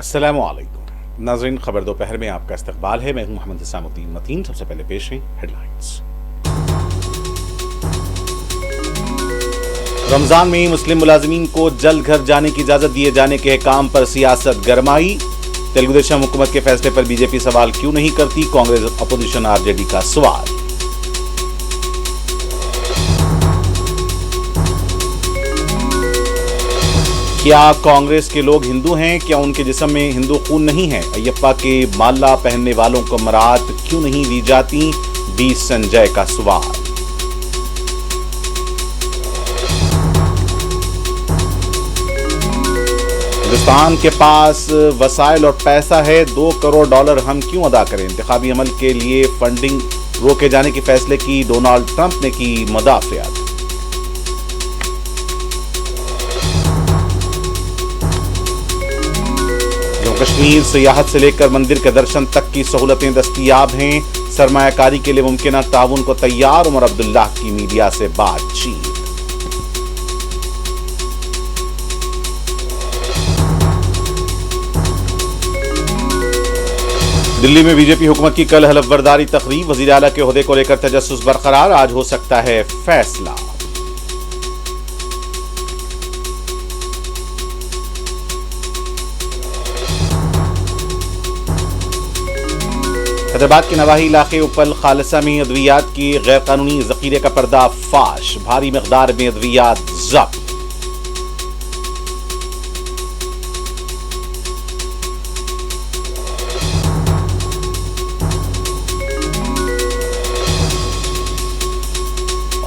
अस्सलामुअलैकुम नाज़रीन, खबर दोपहर में आपका इस्तकबाल है। मैं हूं मोहम्मद हिसामुद्दीन मतीन। सबसे पहले पेश हैं हेडलाइंस। रमजान में मुस्लिम मुलाजिमीन को जल्द घर जाने की इजाजत दिए जाने के काम पर सियासत गरमाई। तेलुगुदेशम हुकूमत के फैसले पर बीजेपी सवाल क्यों नहीं करती, कांग्रेस अपोजिशन आरजेडी का सवाल। क्या कांग्रेस के लोग हिंदू हैं? क्या उनके जिस्म में हिंदू खून नहीं है? अयप्पा के माला पहनने वालों को मराहत क्यों नहीं दी जाती, बी संजय का सवाल। हिंदुस्तान के पास वसाइल और पैसा है, $2 करोड़ हम क्यों अदा करें? इंतखाबी अमल के लिए फंडिंग रोके जाने के फैसले की डोनाल्ड ट्रंप ने की मुदाफियत। कश्मीर सियाहत से लेकर मंदिर के दर्शन तक की सहूलतें दस्तयाब हैं। सरमायाकारी के लिए मुमकिन ताउन को तैयार, उमर अब्दुल्लाह की मीडिया से बातचीत। दिल्ली में बीजेपी हुकूमत की कल हलफबरदारी तकरीब, वजीर आला के ओहदे को लेकर तजस्सुस बरकरार, आज हो सकता है फैसला। हैदराबाद के नवाही इलाके उपल खालसा में अद्वियात की गैर कानूनी जखीरे का पर्दाफाश, भारी मकदार में अद्वियात जब्त।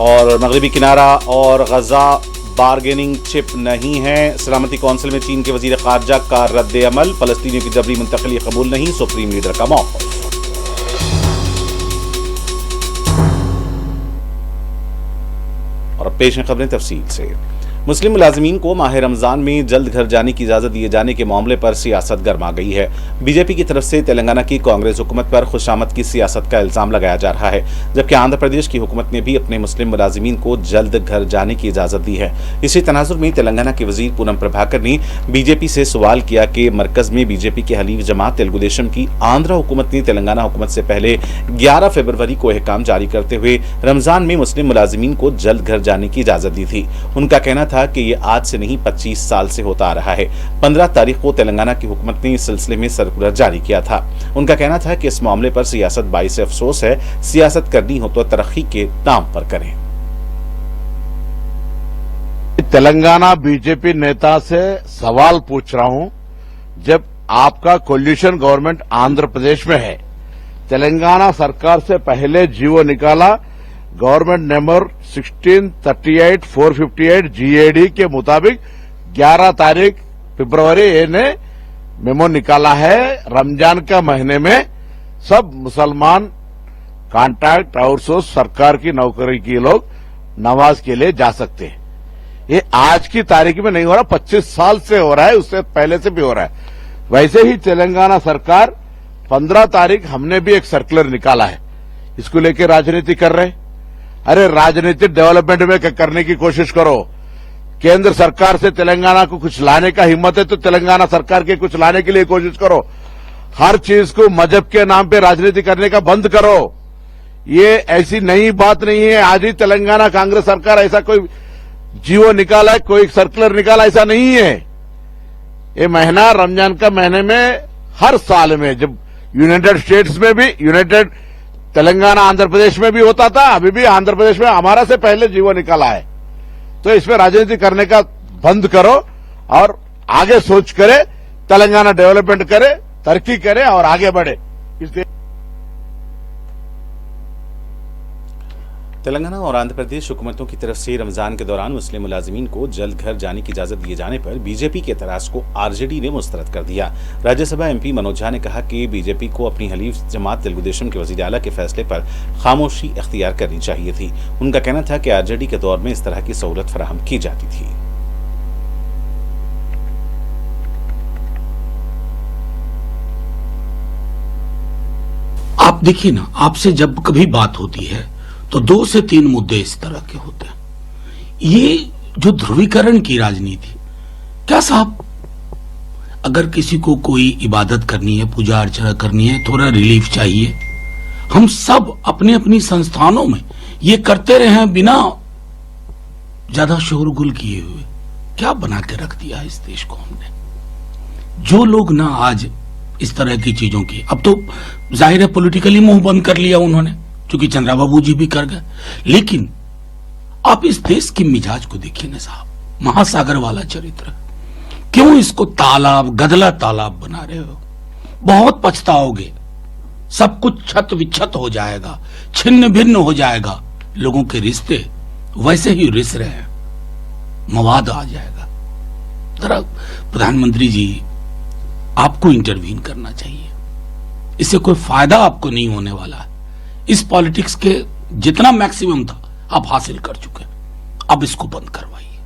और मगरिबी किनारा और गजा बारगेनिंग चिप नहीं है, सलामती कौंसिल में चीन के वजीर खारजा का रद्द अमल, फलस्तीनियों की जबरी मुंतकली कबूल नहीं, सुप्रीम लीडर का मौक़िफ़। और पेश हैं खबरें तफसील से। मुस्लिम मुलाजिमीन को माह रमजान में जल्द घर जाने की इजाजत दिए जाने के मामले पर सियासत गर्मा गई है। बीजेपी की तरफ से तेलंगाना की कांग्रेस हुकूमत पर खुशामद की सियासत का इल्जाम लगाया जा रहा है, जबकि आंध्र प्रदेश की हुकूमत ने भी अपने मुस्लिम मुलाजिमीन को जल्द घर जाने की इजाजत दी है। इसी तनाजुर में तेलंगाना के वजीर पूनम प्रभाकर ने बीजेपी से सवाल किया कि मरकज में बीजेपी की हलीफ जमात तेलुगुदेशम की आंध्र हुकूमत ने तेलंगाना हुकूमत से पहले 11 फरवरी को अहकाम जारी करते हुए रमजान में मुस्लिम मुलाजिमीन को जल्द घर जाने की इजाजत दी थी। उनका कहना था कि ये आज से नहीं 25 साल से होता आ रहा है। 15 तारीख को तेलंगाना की हुकूमत ने इस सिलसिले में सर्कुलर जारी किया था। उनका कहना था कि इस मामले पर सियासत बाइस अफसोस है, सियासत करनी हो तो तरक्की के नाम पर करें। तेलंगाना बीजेपी नेता से सवाल पूछ रहा हूं, जब आपका कोलिशन गवर्नमेंट आंध्र प्रदेश में है, तेलंगाना सरकार से पहले जीवो निकाला, गवर्नमेंट नंबर 1638/458 GAD के मुताबिक 11 तारीख फरवरी ने मेमो निकाला है। रमजान का महीने में सब मुसलमान कॉन्ट्रैक्ट आउटसोर्स सरकार की नौकरी के लोग नमाज के लिए जा सकते हैं। ये आज की तारीख में नहीं हो रहा, 25 साल से हो रहा है, उससे पहले से भी हो रहा है। वैसे ही तेलंगाना सरकार 15 तारीख हमने भी एक सर्कुलर निकाला है, इसको लेकर राजनीति कर रहे हैं। अरे राजनीतिक डेवलपमेंट में करने की कोशिश करो। केंद्र सरकार से तेलंगाना को कुछ लाने का हिम्मत है तो तेलंगाना सरकार के कुछ लाने के लिए कोशिश करो। हर चीज को मजहब के नाम पे राजनीति करने का बंद करो। ये ऐसी नई बात नहीं है, आज ही तेलंगाना कांग्रेस सरकार ऐसा कोई जीवो निकाला है, कोई सर्कुलर निकाला, ऐसा नहीं है। ये महीना रमजान का महीने में हर साल में, जब यूनाइटेड स्टेट्स में भी, यूनाइटेड तेलंगाना आंध्र प्रदेश में भी होता था, अभी भी आंध्र प्रदेश में हमारा से पहले जीवो निकाला है। तो इसमें राजनीति करने का बंद करो और आगे सोच करे, तेलंगाना डेवलपमेंट करे, तरक्की करे और आगे बढ़े। तेलंगाना और आंध्र प्रदेश हुकूमतों की तरफ से रमजान के दौरान मुस्लिम मुलाजिमीन को जल्द घर जाने की इजाजत दिए जाने पर बीजेपी के एतराज को आरजेडी ने मुस्तरद कर दिया। राज्यसभा एमपी मनोज झा ने कहा कि बीजेपी को अपनी हलीफ जमात तेलुगुदेशम के वजीर आला के फैसले पर खामोशी इख्तियार करनी चाहिए थी। उनका कहना था कि आरजेडी के दौर में इस तरह की सहूलत फराहम की जाती थी। आप देखिए ना, आपसे जब कभी बात होती है तो 2 से 3 मुद्दे इस तरह के होते हैं। ये जो ध्रुवीकरण की राजनीति, क्या साहब अगर किसी को कोई इबादत करनी है, पूजा अर्चना करनी है, थोड़ा रिलीफ चाहिए, हम सब अपनी अपनी संस्थानों में ये करते रहे हैं बिना ज्यादा शोरगुल किए हुए। क्या बना के रख दिया है इस देश को हमने। जो लोग ना आज इस तरह की चीजों की, अब तो जाहिर है पॉलिटिकली मुंह बंद कर लिया उन्होंने, क्योंकि चंद्रा बाबू जी भी कर गए। लेकिन आप इस देश की मिजाज को देखिए ना साहब, महासागर वाला चरित्र, क्यों इसको तालाब, गदला तालाब बना रहे हो? बहुत पछताओगे। सब कुछ छत विच्छत हो जाएगा, छिन्न भिन्न हो जाएगा, लोगों के रिश्ते वैसे ही रिस रहे हैं, मवाद आ जाएगा। जरा प्रधानमंत्री जी, आपको इंटरवीन करना चाहिए। इससे कोई फायदा आपको नहीं होने वाला है। इस पॉलिटिक्स के जितना मैक्सिमम था आप हासिल कर चुके हैं, अब इसको बंद करवाइए।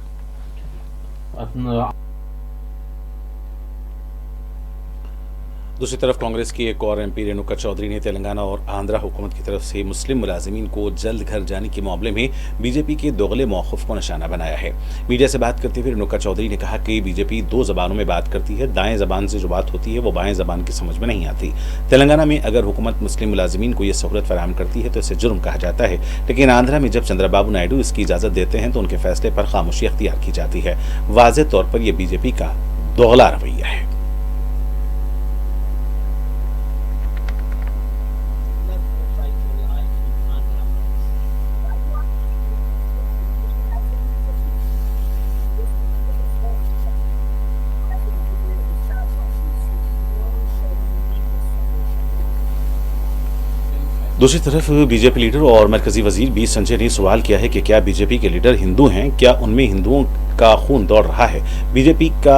दूसरी तरफ कांग्रेस की एक और एमपी रेणुका चौधरी ने तेलंगाना और आंध्रा हुकूमत की तरफ से मुस्लिम मुलाजिमीन को जल्द घर जाने के मामले में बीजेपी के दोगले मौक़िफ़ को निशाना बनाया है। मीडिया से बात करते हुए रेणुका चौधरी ने कहा कि बीजेपी दो जबानों में बात करती है। दाएं जबान से जो बात होती है वो बाएं जबान की समझ में नहीं आती। तेलंगाना में अगर हुकूमत मुस्लिम मुलाजिमीन को यह सहूलत फराहम करती है तो इसे जुर्म कहा जाता है, लेकिन आंध्रा में जब चंद्रबाबू नायडू इसकी इजाजत देते हैं तो उनके फैसले पर खामोशी अख्तियार की जाती है। वाज़ेह तौर पर यह बीजेपी का दोगला रवैया है। दूसरी तरफ बीजेपी लीडर और मरकजी वजीर बी संजय ने सवाल किया है कि क्या बीजेपी के लीडर हिंदू हैं, क्या उनमें हिंदुओं का खून दौड़ रहा है। बीजेपी का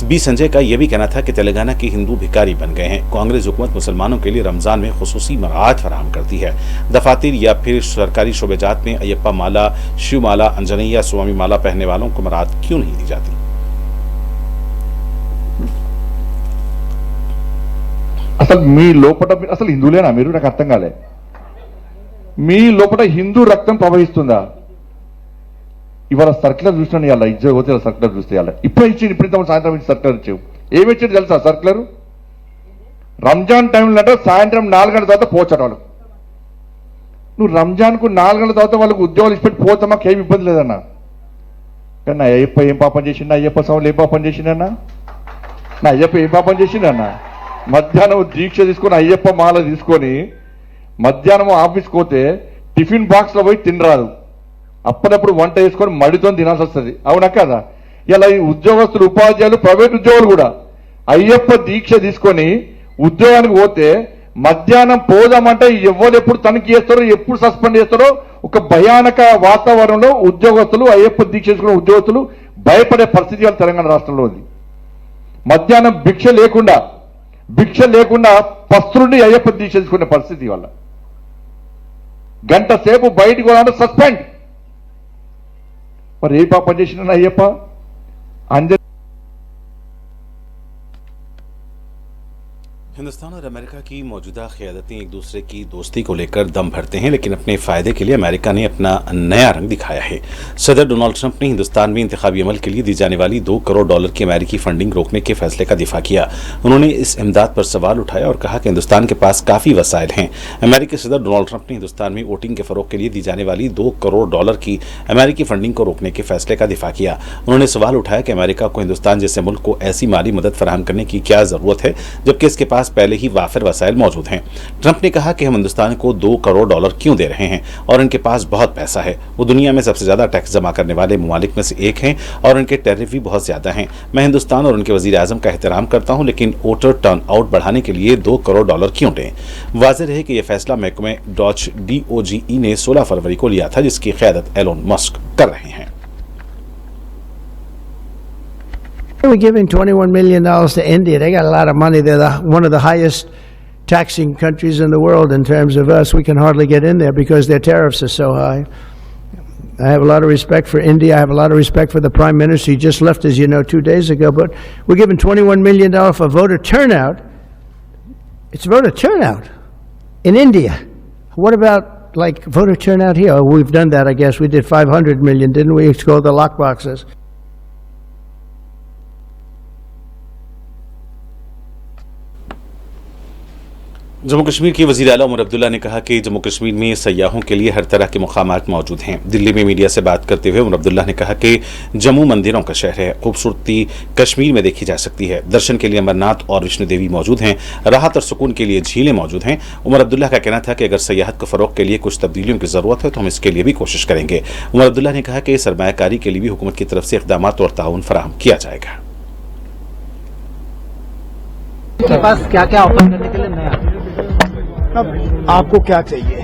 बी संजय का यह भी कहना था कि तेलंगाना के हिंदू भिखारी बन गए हैं। कांग्रेस हुकूमत मुसलमानों के लिए रमजान में खुसूसी मराहत फराहम करती है। दफातर या फिर सरकारी शोबेजात में अयप्पा माला, शिव माला, अंजनेया स्वामी माला पहनने वालों को मराहत क्यों नहीं दी जाती। అసలు మీ లోపట అసలు హిందువులేనా మీరు? నాకు అర్థం కాలే. మీ లోపల హిందూ రక్తం ప్రవహిస్తుందా? ఇవాళ సర్క్యులర్ చూసినా ఇవాళ ఇజ్జత్ పోతే సర్క్యులర్ చూస్తే ఇవాళ ఇప్పుడు ఇచ్చింది, ఇప్పుడు సాయంత్రం ఇచ్చి సర్క్యులర్ ఇచ్చావు. ఏమి ఇచ్చింది తెలుసా సర్క్యులర్? రంజాన్ టైంలో అంటే సాయంత్రం 4 గంటల తర్వాత పోచట వాళ్ళు. నువ్వు రంజాన్కు 4 గంటల తర్వాత వాళ్ళకు ఉద్యోగాలు ఇచ్చిపెట్టి పోతే మాకు ఏమి ఇబ్బంది లేదన్నా. కానీ నా అయ్యప్ప ఏం పాపం చేసిండా? అయ్యప్ప స్వాములు ఏం పాపం చేసిండన్నా? నా అయ్యప్ప ఏం పాపం చేసిండన్నా? మధ్యాహ్నం దీక్ష తీసుకొని అయ్యప్ప మాల తీసుకొని మధ్యాహ్నం ఆఫీస్కి పోతే టిఫిన్ బాక్స్లో పోయి తినరాదు. అప్పుడప్పుడు వంట చేసుకొని మడితో తినాల్సి వస్తుంది. అవునా కదా? ఇలా ఈ ఉద్యోగస్తులు, ఉపాధ్యాయులు, ప్రైవేట్ ఉద్యోగులు కూడా అయ్యప్ప దీక్ష తీసుకొని ఉద్యోగానికి పోతే మధ్యాహ్నం పోదామంటే ఎవరు ఎప్పుడు తనిఖీ చేస్తారో, ఎప్పుడు సస్పెండ్ చేస్తారో ఒక భయానక వాతావరణంలో ఉద్యోగస్తులు, అయ్యప్ప దీక్ష చేసుకున్న ఉద్యోగస్తులు భయపడే పరిస్థితి వాళ్ళ తెలంగాణ రాష్ట్రంలో ఉంది. మధ్యాహ్నం భిక్ష లేకుండా పస్తులుండి అయ్యప్ప దీక్ష చేసుకునే పరిస్థితి వల్ల గంట సేపు బయటికి పోవాలంటే సస్పెండ్. మరి ఏ పాపం చేసిన అయ్యప్ప? हिंदुस्तान और अमेरिका की मौजूदा क़यादतें एक दूसरे की दोस्ती को लेकर दम भरते हैं, लेकिन अपने फ़ायदे के लिए अमेरिका ने अपना नया रंग दिखाया है। सदर डोनाल्ड ट्रंप ने हिंदुस्तान में इंतखाबी अमल के लिए दी जाने वाली $2 करोड़ की अमेरिकी फंडिंग रोकने के फैसले का दिफा किया। उन्होंने इस इमदाद पर सवाल उठाया और कहा कि हिंदुस्तान के पास काफ़ी वसाइल हैं। अमेरिकी सदर डोनाल्ड ट्रंप ने हिंदुस्तान में वोटिंग के फ़रोग के लिए दी जाने वाली $2 करोड़ की अमेरिकी फंडिंग को रोकने के फैसले का दिफा किया। उन्होंने सवाल उठाया कि अमेरिका को हिंदुस्तान जैसे मुल्क को ऐसी माली मदद फराहम करने की क्या ज़रूरत है जबकि इसके पास पहले ही वाफिर वसाइल मौजूद हैं। ट्रंप ने कहा कि हम हिंदुस्तान को $2 करोड़ क्यों दे रहे हैं और इनके पास बहुत पैसा है। वो दुनिया में सबसे ज्यादा टैक्स जमा करने वाले ममालिक में से एक हैं और इनके टैरिफ भी बहुत ज्यादा हैं। मैं हिंदुस्तान और उनके वजीर आजम का एहतराम करता हूं, लेकिन वोटर टर्न आउट बढ़ाने के लिए $2 करोड़ क्यों दें। वाज़ेह रहे कि यह फैसला महकमे DOGE ने 16 फरवरी को लिया था, जिसकी क़यादत एलोन मस्क कर रहे हैं। We're giving $21 million to India. They got a lot of money. They're one of the highest taxing countries in the world in terms of us. We can hardly get in there because their tariffs are so high. I have a lot of respect for India. I have a lot of respect for the Prime Minister. He just left, as you know, 2 days ago. But we're giving $21 million for voter turnout. It's voter turnout in India. What about like voter turnout here? Oh, we've done that, I guess. We did 500 million, didn't we? It's called the lock boxes. Jammu Kashmir के वज़ीर आला उमर अब्दुल्ला ने कहा कि जम्मू कश्मीर में सयाहों के लिए हर तरह के मकामात मौजूद हैं। दिल्ली में मीडिया से बात करते हुए उमर अब्दुल्ला ने कहा कि जम्मू मंदिरों का शहर है, खूबसूरती कश्मीर में देखी जा सकती है। दर्शन के लिए अमरनाथ और विष्णु देवी मौजूद हैं, राहत और सुकून के लिए झीलें मौजूद हैं। उमर अब्दुल्ला का कहना था कि अगर सयाहत को फ़रोग़ के लिए कुछ तब्दीलियों की ज़रूरत है तो हम इसके लिए भी कोशिश करेंगे। उमर अब्दुल्ला ने कहा कि सरमायाकारी के लिए भी हुकूमत की तरफ से इक़दाम और ताउन फराहम किया जाएगा। के पास क्या क्या ऑफर करने के लिए नया? अब आपको क्या चाहिए?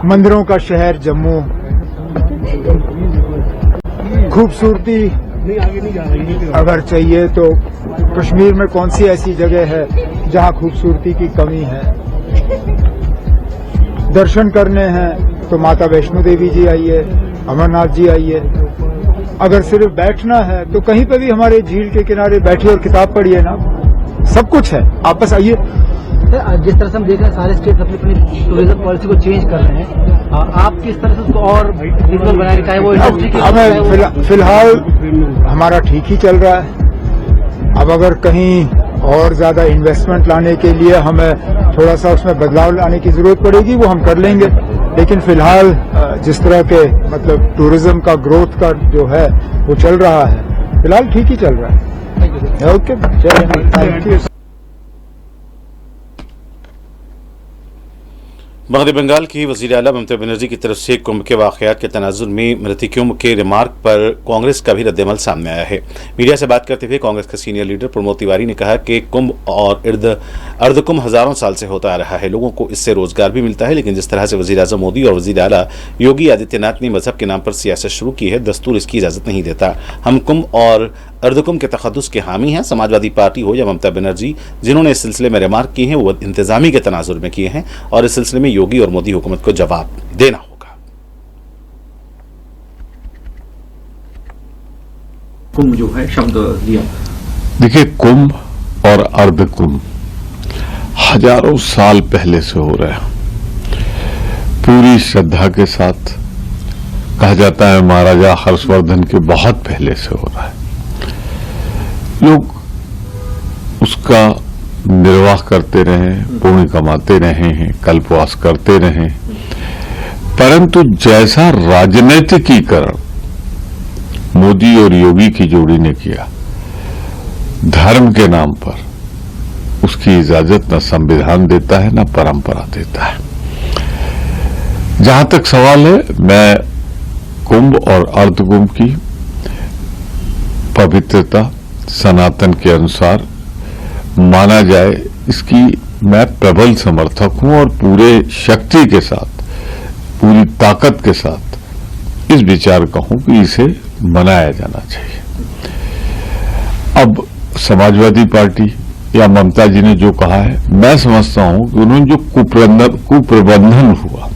मंदिरों का शहर जम्मू, खूबसूरती अगर चाहिए तो कश्मीर में कौन सी ऐसी जगह है जहां खूबसूरती की कमी है? दर्शन करने हैं तो माता वैष्णो देवी जी आइए, अमरनाथ जी आइए। अगर सिर्फ बैठना है तो कहीं पे भी हमारे झील के किनारे बैठिए और किताब पढ़िए ना, सब कुछ है, आप बस आइए। जिस तरह से हम देख रहे हैं सारे स्टेट अपनी अपनी टूरिज्म पॉलिसी को चेंज कर रहे हैं, आप किस तरह से उसको और विजुअल बनाएंगे, चाहे वो इंडस्ट्री की हमें फिलहाल हमारा ठीक ही चल रहा है। अब अगर कहीं और ज्यादा इन्वेस्टमेंट लाने के लिए हमें थोड़ा सा उसमें बदलाव लाने की जरूरत पड़ेगी, वो हम कर लेंगे। लेकिन फिलहाल जिस तरह के मतलब टूरिज्म का ग्रोथ का जो है वो चल रहा है, फिलहाल ठीक ही चल रहा है। Okay, thank you. मगरबी बंगाल की वज़ीर आला ममता बनर्जी की तरफ से कुंभ के वाक़यात के तनाजुर में मृतकों के रिमार्क पर कांग्रेस का भी रद्दमल सामने आया है। मीडिया से बात करते हुए कांग्रेस के सीनियर लीडर प्रमोद तिवारी ने कहा कि कुंभ और अर्धकुंभ हजारों साल से होता आ रहा है, लोगों को इससे रोजगार भी मिलता है, लेकिन जिस तरह से वज़ीर आज़म मोदी और वज़ीर आला योगी आदित्यनाथ ने मजहब के नाम पर सियासत शुरू की है, दस्तूर इसकी इजाज़त नहीं देता। हम कुंभ और अर्धकुंभ के तखद्दुस के हामी हैं। समाजवादी पार्टी हो या ममता बनर्जी, जिन्होंने इस सिलसिले में रिमार्क किए हैं वो इंतजामी के तनाजुर में किए हैं और इस सिलसिले में योगी और मोदी हुकूमत को जवाब देना होगा। कुंभ जो है शब्द दिया, देखिए, कुंभ और अर्धकुंभ हजारों साल पहले से हो रहा है, पूरी श्रद्धा के साथ। कहा जाता है महाराजा हर्षवर्धन के बहुत पहले से हो रहा है। लोग उसका निर्वाह करते रहे, पुण्य कमाते रहे हैं, कल्पवास करते रहे, परंतु जैसा राजनीतिकीकरण मोदी और योगी की जोड़ी ने किया धर्म के नाम पर, उसकी इजाजत न संविधान देता है न परंपरा देता है। जहां तक सवाल है, मैं कुंभ और अर्धकुंभ की पवित्रता सनातन के अनुसार माना जाए, इसकी मैं प्रबल समर्थक हूं और पूरे शक्ति के साथ, पूरी ताकत के साथ इस विचार का हूं कि इसे मनाया जाना चाहिए। अब समाजवादी पार्टी या ममता जी ने जो कहा है, मैं समझता हूं कि उन्होंने जो कुप्रबंधन हुआ,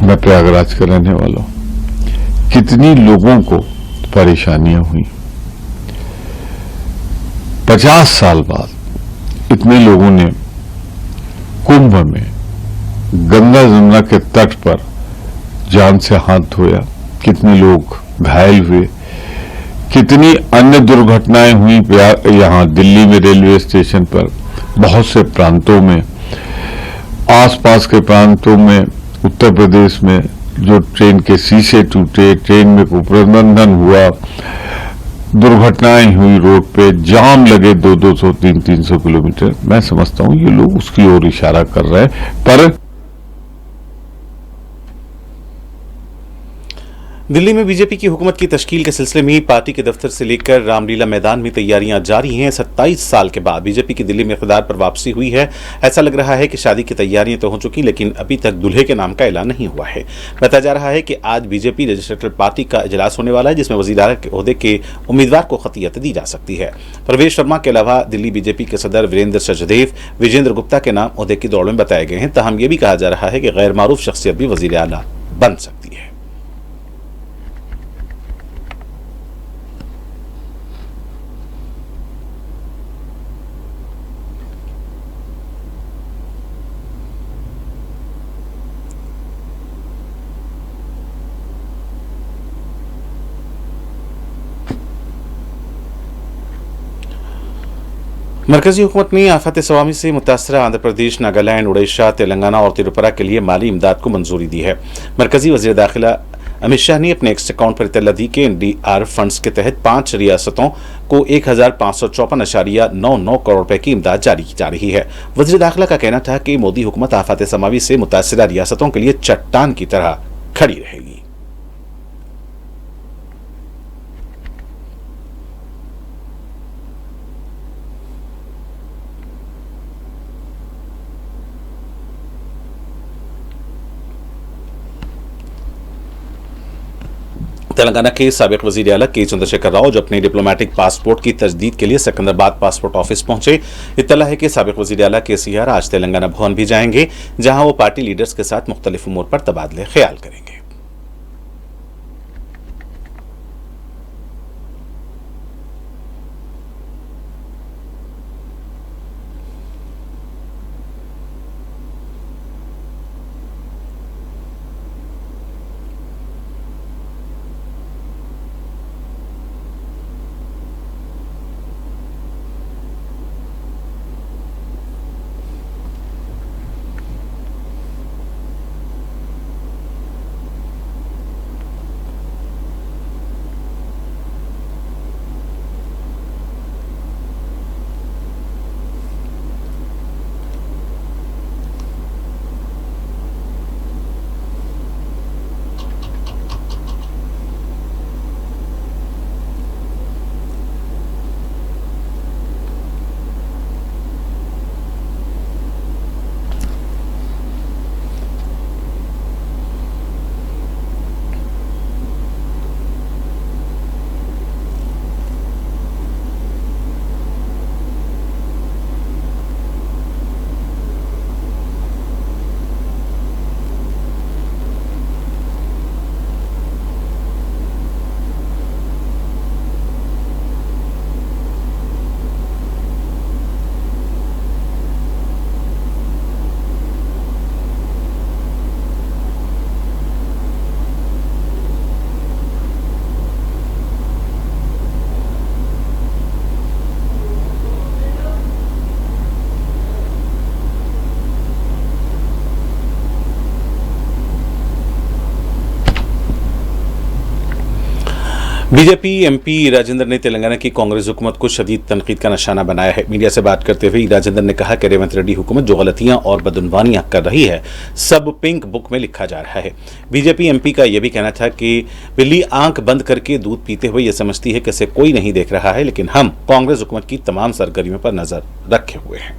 मैं प्रयागराज का रहने वाला हूं, कितनी लोगों को परेशानियां हुई। 50 साल बाद इतने लोगों ने कुंभ में गंगा जमुना के तट पर जान से हाथ धोया, कितने लोग घायल हुए, कितनी अन्य दुर्घटनाएं हुई। यहां दिल्ली में रेलवे स्टेशन पर, बहुत से प्रांतों में, आसपास के प्रांतों में, उत्तर प्रदेश में जो ट्रेन के शीशे टूटे, ट्रेन में कुप्रबंधन हुआ, दुर्घटनाएं हुई, रोड पे जाम लगे 200, 300 किलोमीटर। मैं समझता हूं ये लोग उसकी ओर इशारा कर रहे हैं। पर दिल्ली में बीजेपी की हुकूमत की तश्कील के सिलसिले में पार्टी के दफ्तर से लेकर रामलीला मैदान में तैयारियां जारी हैं। 27 साल के बाद बीजेपी की दिल्ली में इक़्तिदार पर वापसी हुई है। ऐसा लग रहा है कि शादी की तैयारियां तो हो चुकी, लेकिन अभी तक दूल्हे के नाम का ऐलान नहीं हुआ है। बताया जा रहा है कि आज बीजेपी रजिस्ट्रेटिव पार्टी का इजलास होने वाला है, जिसमें वज़ीर आला के ओहदे के उम्मीदवार को खतियत दी जा सकती है। परवेश शर्मा के अलावा दिल्ली बीजेपी के सदर वीरेंद्र सचदेव, विजेंद्र गुप्ता के नाम ओहदे की दौड़ में बताए गए हैं। ताहम यह भी कहा जा रहा है कि गैर मारूफ शख्सियत भी वज़ीर आला बन सकती है। मरकजी हुकूमत ने आफत सवामी से मुतासरा आंध्र प्रदेश, नागालैंड, उड़ीसा, तेलंगाना और त्रिपुरा के लिए माली इमदाद को मंजूरी दी है। मरकजी वज़ीर दाखिला अमित शाह ने अपने एक्स अकाउंट पर इत्तला दी कि NDR फंड्स के तहत 5 रियासतों को 1554.99 करोड़ रुपए की इमदाद जारी की जा रही है। वज़ीर दाखिला का कहना था कि मोदी हुकूमत आफत समावी से मुतासरा रियासतों के लिए चट्टान की तरह खड़ी रहेगी। तेलंगाना के साबिक वजीर आला के चंद्रशेखर राव जो अपने डिप्लोमेटिक पासपोर्ट की तजदीद के लिए सिकंदराबाद पासपोर्ट ऑफिस पहुंचे। इत्तला है कि साबिक वजीर आला KCR आज तेलंगाना भवन भी जाएंगे, जहां वो पार्टी लीडर्स के साथ मुख्तलिफ उमूर पर तबादले ख्याल करेंगे। बीजेपी MP राजेंद्र ने तेलंगाना की कांग्रेस हुकूमत को शदीद तनकीद का निशाना बनाया है। मीडिया से बात करते हुए राजेंद्र ने कहा कि रेवंत रेड्डी हुकूमत जो गलतियां और बदनवानियां कर रही है सब पिंक बुक में लिखा जा रहा है। बीजेपी MP का यह भी कहना था कि बिल्ली आंख बंद करके दूध पीते हुए यह समझती है कि इसे कोई नहीं देख रहा है, लेकिन हम कांग्रेस हुकूमत की तमाम सरगर्मियों पर नजर रखे हुए हैं।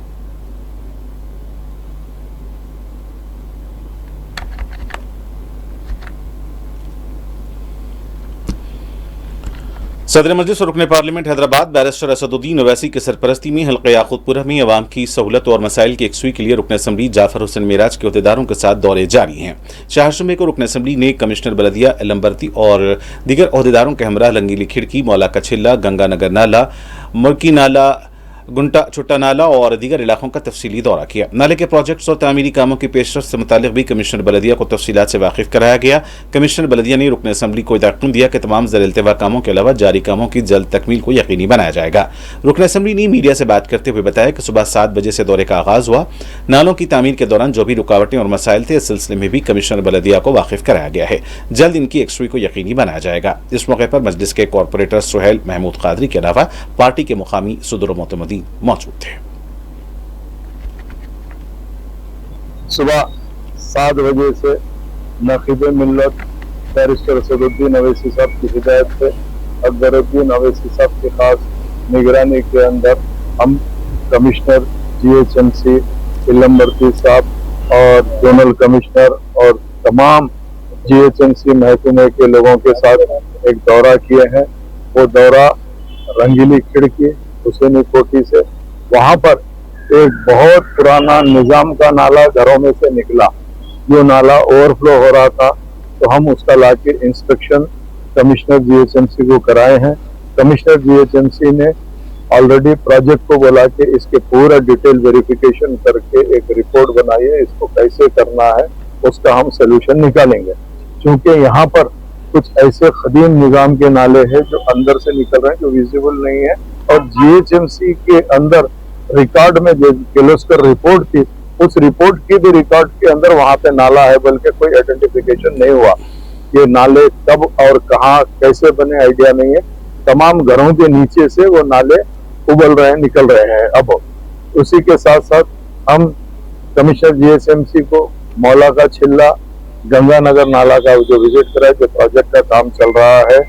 सदर मजलिस और रुकने पार्लियामेंट हैदराबाद बैरिस्टर असदुद्दीन ओवैसी की सरपरस्ती में हल्के याकूतपुरा में अवाम की सहूलत और मसाइल की यकसुई के लिए रुकन असम्बली जाफर हुसैन मेराज के अहदेदारों के साथ दौरे जारी हैं। 4 जुम्मे को रुकन असम्बली ने कमिश्नर बलदिया एलम्बरती और दीगर अहदेदारों के हमरा लंगीली खिड़की, मौला कछिल्ला, गंगानगर नाला, मुर्की नाला, गुंटा छुट्टा नाला और दीगर इलाकों का तफसीली दौरा किया। नाले के प्रोजेक्ट्स और तामीरी कामों की पेशरफ से मुतालिक भी कमिश्नर बलदिया को तफसीलात से वाकिफ कराया गया। कमिश्नर बलदिया ने रुकन असम्बली को यकीन दिया कि तमाम ज़र-ए-इल्तिवा कामों के अलावा जारी कामों की जल्द तकमील को यकीनी बनाया जाएगा। रुकन असम्बली ने मीडिया से बात करते हुए बताया कि सुबह 7 बजे से दौरे का आगाज हुआ। नालों की तामीर के दौरान जो भी रुकावटें और मसाइल थे, इस सिलसिले में भी कमिश्नर बलदिया को वाकिफ कराया गया है। जल्द इनकी यकसुई को यकीनी बनाया जाएगा। इस मौके पर मजलिस के कॉरपोरेटर सुहेल महमूद कादरी के अलावा पार्टी के मुकामी सदर व मोतमदीन मौजूद थे। सुबह 7 बजे से नकीब मिल्लत बैरिस्टर असदुद्दीन ओवैसी साहब की हिदायत से अकबरुद्दीन ओवैसी साहब की खास निगरानी के अंदर हम कमिश्नर GHMC इलम्बरती साहब और जोनल कमिश्नर और तमाम GHMC महकमे के लोगों के साथ एक दौरा किए हैं। वो दौरा रंगीली खिड़की हुसैनी कोठी से, वहां पर एक बहुत पुराना निजाम का नाला घरों में से निकला, जो नाला ओवरफ्लो हो रहा था, तो हम उसका लाके इंस्पेक्शन कमिश्नर GHMC को कराए हैं। कमिश्नर GHMC ने ऑलरेडी प्रोजेक्ट को बोला कि इसके पूरा डिटेल वेरिफिकेशन करके एक रिपोर्ट बनाई है, इसको कैसे करना है उसका हम सोल्यूशन निकालेंगे। क्योंकि यहाँ पर कुछ ऐसे कदीम निजाम के नाले हैं जो अंदर से निकल रहे हैं, जो विजिबल नहीं है, और GHMC के अंदर रिकॉर्ड में जो किर्लोस्कर रिपोर्ट थी, उस रिपोर्ट की भी रिकॉर्ड के अंदर वहां पे नाला है, बल्कि कोई आइडेंटिफिकेशन नहीं हुआ। ये नाले कब और कहां कैसे बने आइडिया नहीं है। तमाम घरों के नीचे से वो नाले उबल रहे हैं, निकल रहे हैं। अब उसी के साथ साथ हम कमिश्नर जीएसएमसी को मौला का छिल्ला, गंगानगर नाला का जो विजिट कराए, जो प्रोजेक्ट का काम चल रहा है,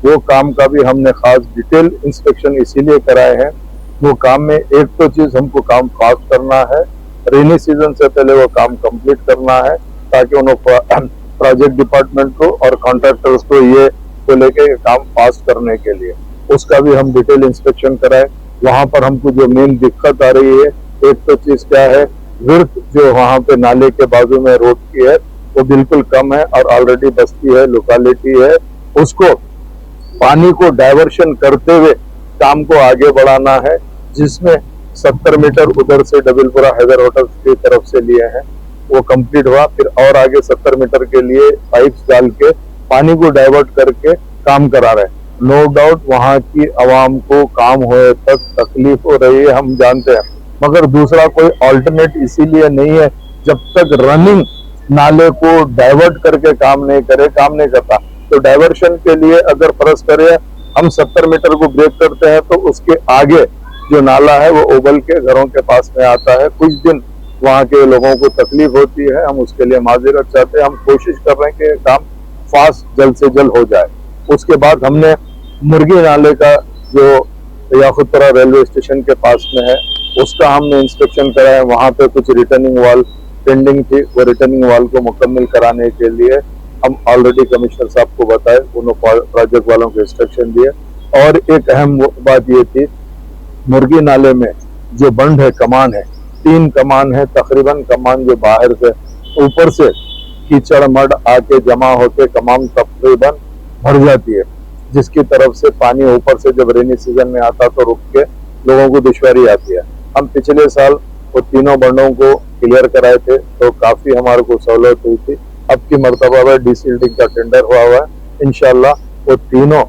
वो काम का भी हमने खास डिटेल इंस्पेक्शन इसीलिए कराए हैं। वो काम में एक तो चीज हमको काम फास्ट करना है, रेनी सीजन से पहले वो काम कंप्लीट करना है, ताकि उन्होंने प्रोजेक्ट डिपार्टमेंट को और कॉन्ट्रैक्टर्स को ये को लेके काम फास्ट करने के लिए उसका भी हम डिटेल इंस्पेक्शन कराए। वहां पर हमको जो मेन दिक्कत आ रही है, एक तो चीज क्या है, विड्थ जो वहां पे नाले के बाजू में रोड की है वो बिल्कुल कम है और ऑलरेडी बस्ती है, लोकेलिटी है, उसको पानी को डाइवर्शन करते हुए काम को आगे बढ़ाना है, जिसमें 70 मीटर उधर से डबलपुरा हैदर होटल की तरफ से लिए हैं, वो कंप्लीट हुआ। फिर और आगे 70 मीटर के लिए पाइप्स डाल के पानी को डाइवर्ट करके काम करा रहे हैं। नो डाउट वहां की आवाम को काम होए तक तकलीफ हो रही है, हम जानते हैं, मगर दूसरा कोई ऑल्टरनेट इसीलिए नहीं है जब तक रनिंग नाले को डाइवर्ट करके काम नहीं करता। तो डाइवर्शन के लिए अगर फर्ज करें हम 70 मीटर को ब्रेक करते हैं तो उसके आगे जो नाला है वो उबल के घरों के पास में आता है। कुछ दिन वहां के लोगों को तकलीफ होती है, हम उसके लिए माजरत चाहते हैं। हम कोशिश कर रहे हैं कि काम फास्ट जल्द से जल्द हो जाए। उसके बाद हमने मुर्गी नाले का जो याकुतपुरा रेलवे स्टेशन के पास में है, उसका हमने इंस्पेक्शन कराया। वहां पे कुछ रिटर्निंग वॉल पेंडिंग थी, वो रिटर्निंग वॉल को मुकम्मल कराने के लिए हम ऑलरेडी कमिश्नर साहब को बताए, उन्होंने प्रोजेक्ट वालों को इंस्ट्रक्शन दिए। और एक अहम बात ये थी, मुर्गी नाले में जो बंद है, कमान है, 3 कमान है तकरीबन। कमान जो बाहर से ऊपर से कीचड़ मड आके जमा होके कमान तकरीबन भर जाती है, जिसकी तरफ से पानी ऊपर से जब रेनी सीजन में आता तो रुक के लोगों को दुश्वारी आती है। हम पिछले साल वो तीनों बंडों को क्लियर कराए थे तो काफी हमारे को सहूलत हुई थी। अब की मरतबा में डीसिल्टिंग का टेंडर हुआ है, इंशाल्लाह वो तीनों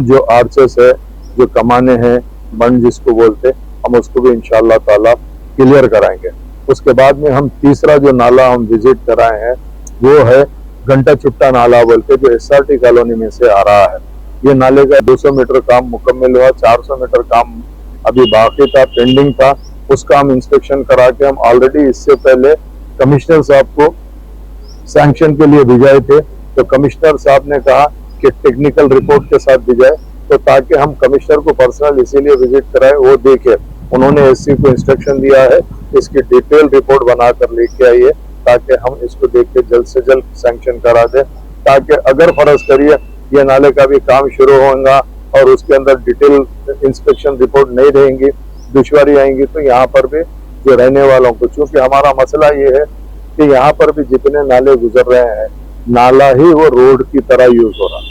जो आर्चेस है, जो कमाने हैं, बंड जिसको बोलते, हम उसको भी इंशाल्लाह ताला क्लियर कराएंगे। उसके बाद में हम तीसरा जो नाला हम विजिट कराए हैं वो है घंटा चुट्टा नाला बोलते, जो SRT कॉलोनी में से आ रहा है। ये नाले का 200 मीटर काम मुकम्मल हुआ, 400 मीटर काम अभी बाकी था, पेंडिंग था। उसका हम इंस्पेक्शन करा के हम ऑलरेडी इससे पहले कमिश्नर साहब को सैंक्शन के लिए भिजाए थे। तो कमिश्नर साहब ने कहा कि टेक्निकल रिपोर्ट के साथ भिजाए, तो ताकि हम कमिश्नर को पर्सनल इसीलिए विजिट कराए, वो देखे। उन्होंने SC को इंस्ट्रक्शन दिया है इसकी डिटेल रिपोर्ट बनाकर लेके आइए, ताकि हम इसको देख के जल्द से जल्द सैंक्शन करा दें, ताकि अगर फर्ज करिए ये नाले का भी काम शुरू होगा और उसके अंदर डिटेल इंस्पेक्शन रिपोर्ट नहीं रहेंगी, दुश्वारी आएंगी, तो यहाँ पर भी जो रहने वालों को, चूंकि हमारा मसला ये है कि यहाँ पर भी जितने नाले गुजर रहे हैं, नाला ही वो रोड की तरह यूज हो रहा है।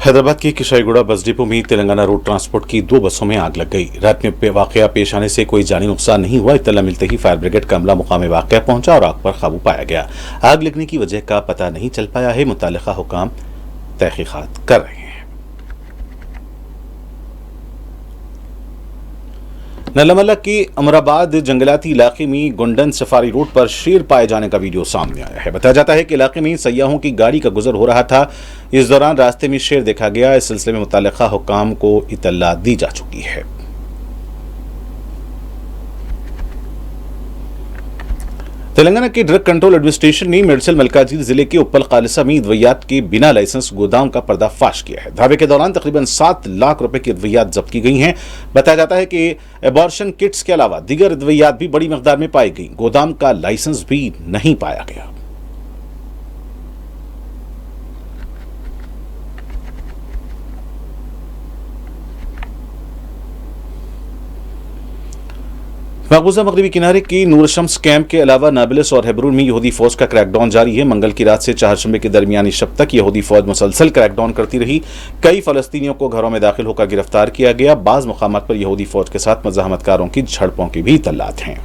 हैदराबाद के किशाईगुड़ा बस डिपो में तेलंगाना रोड ट्रांसपोर्ट की 2 बसों में आग लग गई। रात में वाकया पेश आने से कोई जानी नुकसान नहीं हुआ। इत्तला मिलते ही फायर ब्रिगेड का अमला मुकाम वाकया पहुंचा और आग पर काबू पाया गया। आग लगने की वजह का पता नहीं चल पाया है, मुतालिका हुकाम तहकीकात कर रहे हैं। नल्लामल्ला के अमराबाद जंगलाती इलाके में गुंडन सफारी रोड पर शेर पाए जाने का वीडियो सामने आया है। बताया जाता है कि इलाके में सयाहों की गाड़ी का गुजर हो रहा था, इस दौरान रास्ते में शेर देखा गया। इस सिलसिले में मुताल्लिका हुकाम को इत्तला दी जा चुकी है। तेलंगाना के ड्रग कंट्रोल एडमिनिस्ट्रेशन ने मेडचल मलकाजीर जिले के उप्पल खालिसा में अद्वियात के बिना लाइसेंस गोदाम का पर्दाफाश किया है। धावे के दौरान तकरीबन 7 लाख रुपए की अद्वियात जब्त की गई हैं। बताया जाता है कि एबॉर्शन किट्स के अलावा दीगर अद्वियात भी बड़ी मकदार में पाई गई। गोदाम का लाइसेंस भी नहीं पाया गया। मकबूजा मगरबी किनारे की नूर शम्स कैंप के अलावा नाबलिस और हेब्रून में यहूदी फौज का क्रैकडाउन जारी है। मंगल की रात से चारशंबे के दरमियानी शब तक यहूदी फौज मुसलसल क्रैकडाउन करती रही। कई फलस्तीनियों को घरों में दाखिल होकर गिरफ्तार किया गया। बाज मकामात पर यहूदी फौज के साथ मज़ाहमतकारों की झड़पों की भी इत्तलात हैं।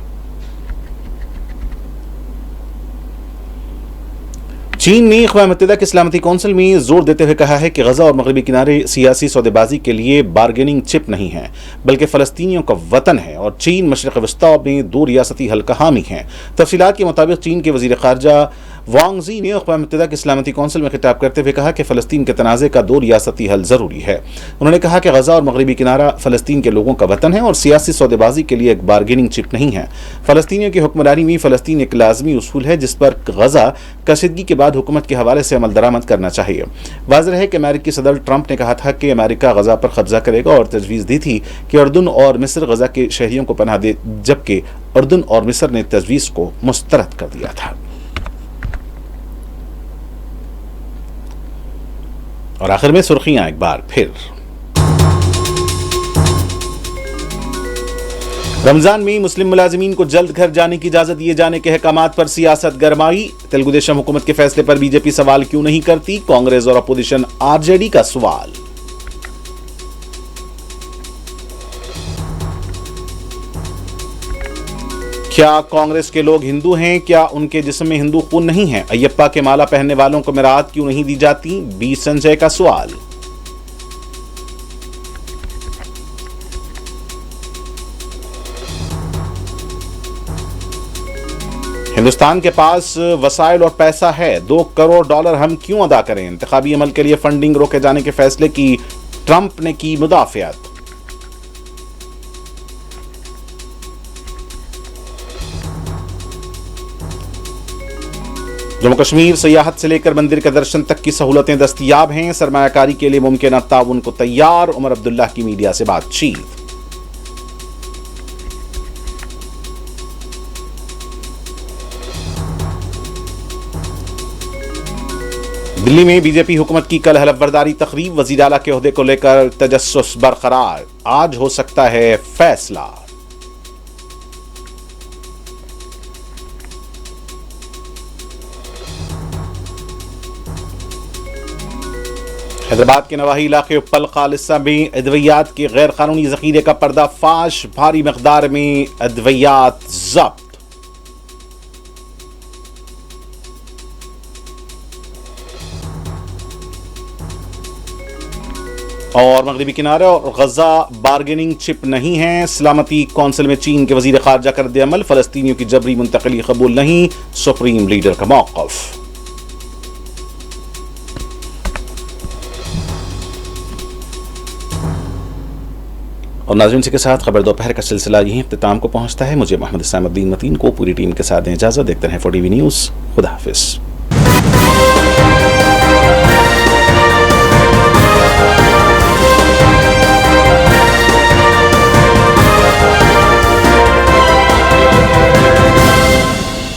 चीन ने अक़वाम मुत्तहिदा की सलामती कौंसिल में जोर देते हुए कहा है कि गजा और मगरबी किनारे सियासी सौदेबाजी के लिए बार्गेनिंग चिप नहीं है, बल्कि फ़लस्तीनियों का वतन है और चीन मशरिक़ वस्ता में दो रियासती हल का हामी है। तफसीलात के मुताबिक चीन के वज़ीर ख़ारजा वांग ज़ी ने अक़वाम मुत्तहिदा की सलामती कौंसिल में खिताब करते हुए कहा कि फ़लस्तीन के तनाज़े का दो रियासती हल ज़रूरी है। उन्होंने कहा कि गजा और मगरबी किनारा फ़लस्तीन के लोगों का वतन है और सियासी सौदेबाजी के लिए एक बार्गेनिंग चिप नहीं है। फ़लस्तीनियों की हुक्मरानी में फ़लस्तीन एक लाज़मी उसूल है जिस पर गजा कशीदगी के बाद हुकूमत के हवाले से अमल दरामद करना चाहिए। वाज़ेह है कि अमेरिकी सदर ट्रंप ने कहा था कि अमेरिका गजा पर कब्जा करेगा और तजवीज़ दी थी कि उर्दन और मिस्र गजा के शहरियों को पनाह दे, जबकि उर्दन और मिस्र ने तजवीज़ को मुस्तरद कर दिया था। और आखिर में सुर्खियां एक बार फिर। रमजान में मुस्लिम मुलाजिमीन को जल्द घर जाने की इजाजत दिए जाने के अहकामात पर सियासत गरमाई। तेलुगु देशम हुकूमत के फैसले पर बीजेपी सवाल क्यों नहीं करती, कांग्रेस और अपोजिशन आरजेडी का सवाल। क्या कांग्रेस के लोग हिंदू हैं? क्या उनके जिस्म में हिंदू खून नहीं है? अय्यप्पा के माला पहनने वालों को मिरात क्यों नहीं दी जाती, बी संजय का सवाल। हिंदुस्तान के पास वसाइल और पैसा है, $2 करोड़ हम क्यों अदा करें? इंतखाबी अमल के लिए फंडिंग रोके जाने के फैसले की ट्रंप ने की मुदाफियत। जम्मू कश्मीर सियाहत से लेकर मंदिर के दर्शन तक की सहूलतें दस्तयाब हैं, सरमायाकारी के लिए मुमकिन ताउन को तैयार। उमर अब्दुल्ला की मीडिया से बातचीत। दिल्ली में बीजेपी हुकूमत की कल हलफबरदारी तकरीब, वज़ीर आला के ओहदे को लेकर तजस्सुस बरकरार, आज हो सकता है फैसला। हैदराबाद के नवाही इलाके उपल खालिसा में अद्वियात के गैर कानूनी जखीरे का पर्दाफाश, भारी मकदार में अद्वियात जब्त। और मगरबी किनारे और गजा बार्गेनिंग चिप नहीं है, सलामती कौंसिल में चीन के वजीर खारजा कर दे अमल, फलस्तीनियों की जबरी मुंतकली कबूल नहीं, सुप्रीम लीडर का मौक़िफ़। और नाज़रीन के साथ खबर दोपहर का सिलसिला यहीं इख्तिताम को पहुंचता है। मुझे मोहम्मद इस्लामुद्दीन मतीन को पूरी टीम के साथ इजाज़त। देखते हैं 4TV न्यूज़। खुदा हाफिज़।